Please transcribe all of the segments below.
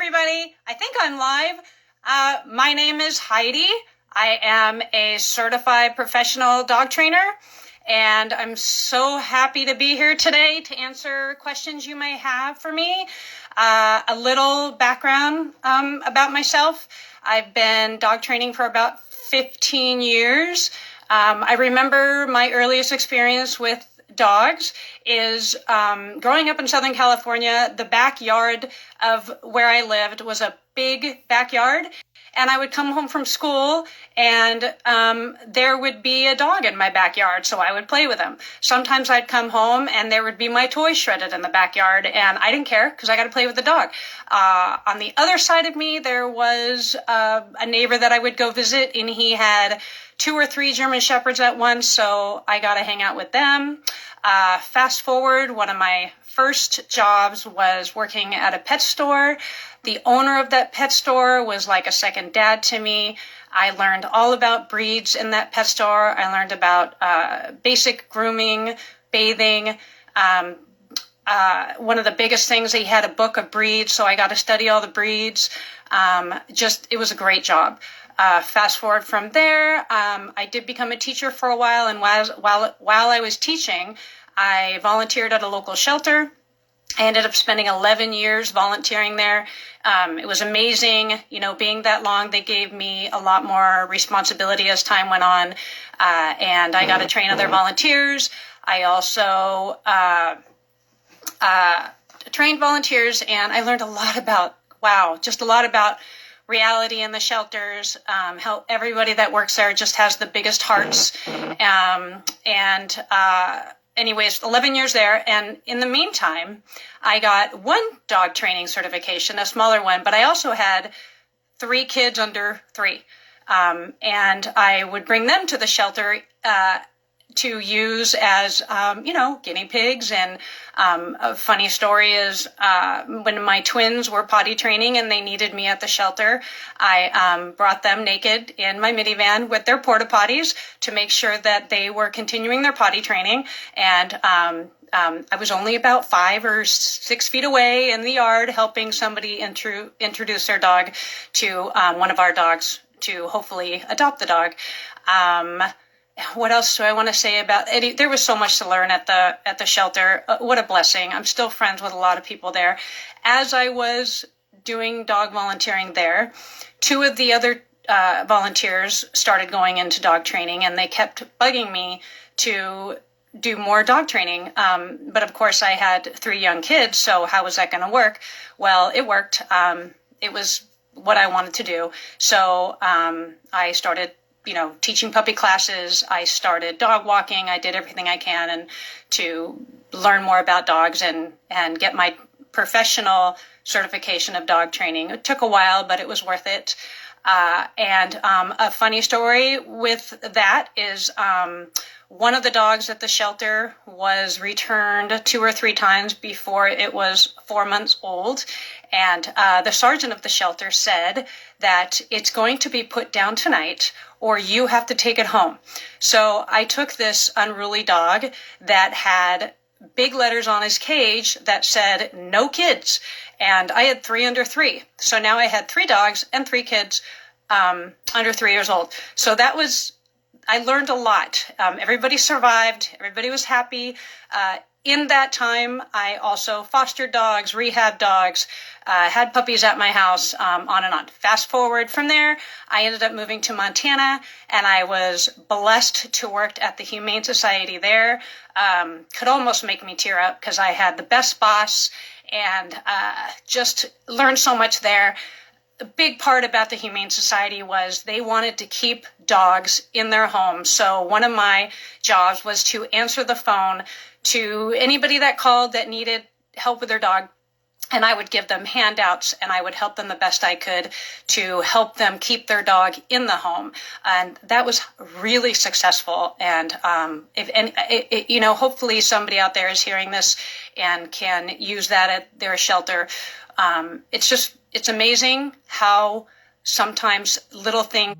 everybody. I think I'm live. My name is Heidi. I am a certified professional dog trainer, and I'm so happy to be here today to answer questions you may have for me. A little background about myself. I've been dog training for about 15 years. I remember my earliest experience with dogs is growing up in Southern California. The backyard of where I lived was a big backyard, and I would come home from school and there would be a dog in my backyard, so I would play with him. Sometimes I'd come home and there would be my toys shredded in the backyard, and I didn't care because I got to play with the dog. On the other side of me, there was a neighbor that I would go visit, and he had 2 or 3 German Shepherds at once, so I got to hang out with them. Fast forward, one of my first jobs was working at a pet store. The owner of that pet store was like a second dad to me. I learned all about breeds in that pet store. I learned about basic grooming, bathing. One of the biggest things, he had a book of breeds, so I got to study all the breeds. It was a great job. Fast forward from there, I did become a teacher for a while, and while I was teaching, I volunteered at a local shelter. I ended up spending 11 years volunteering there. It was amazing, being that long. They gave me a lot more responsibility as time went on, and I got to train other volunteers. I also trained volunteers, and I learned a lot about reality in the shelters, how everybody that works there just has the biggest hearts. Anyways, 11 years there. And in the meantime, I got one dog training certification, a smaller one, but I also had 3 kids under 3. And I would bring them to the shelter to use as, guinea pigs. And a funny story is when my twins were potty training and they needed me at the shelter, I brought them naked in my minivan with their porta potties to make sure that they were continuing their potty training. And I was only about 5 or 6 feet away in the yard helping somebody introduce their dog to one of our dogs to hopefully adopt the dog. What else do I want to say about it? There was so much to learn at the shelter. What a blessing. I'm still friends with a lot of people there. As I was doing dog volunteering there, 2 of the other volunteers started going into dog training, and they kept bugging me to do more dog training. But of course I had 3 young kids, so how was that going to work? Well, it worked. It was what I wanted to do. So I started teaching puppy classes. I started dog walking. I did everything I can and to learn more about dogs and get my professional certification of dog training. It took a while, but it was worth it. And a funny story with that is one of the dogs at the shelter was returned 2 or 3 times before it was 4 months old. And the sergeant of the shelter said that it's going to be put down tonight or you have to take it home. So I took this unruly dog that had big letters on his cage that said, "No kids." And I had 3 under 3. So now I had 3 dogs and 3 kids under 3 years old. So I learned a lot. Everybody survived. Everybody was happy. In that time, I also fostered dogs, rehab dogs, had puppies at my house, on and on. Fast forward from there, I ended up moving to Montana, and I was blessed to work at the Humane Society there. Could almost make me tear up because I had the best boss and just learned so much there. A big part about the Humane Society was they wanted to keep dogs in their homes. So one of my jobs was to answer the phone to anybody that called that needed help with their dog. And I would give them handouts, and I would help them the best I could to help them keep their dog in the home. And that was really successful. And hopefully somebody out there is hearing this and can use that at their shelter. It's amazing how sometimes little things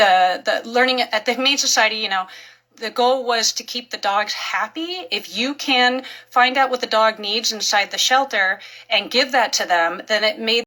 the learning at the Humane Society, you know, the goal was to keep the dogs happy. If you can find out what the dog needs inside the shelter and give that to them, then it made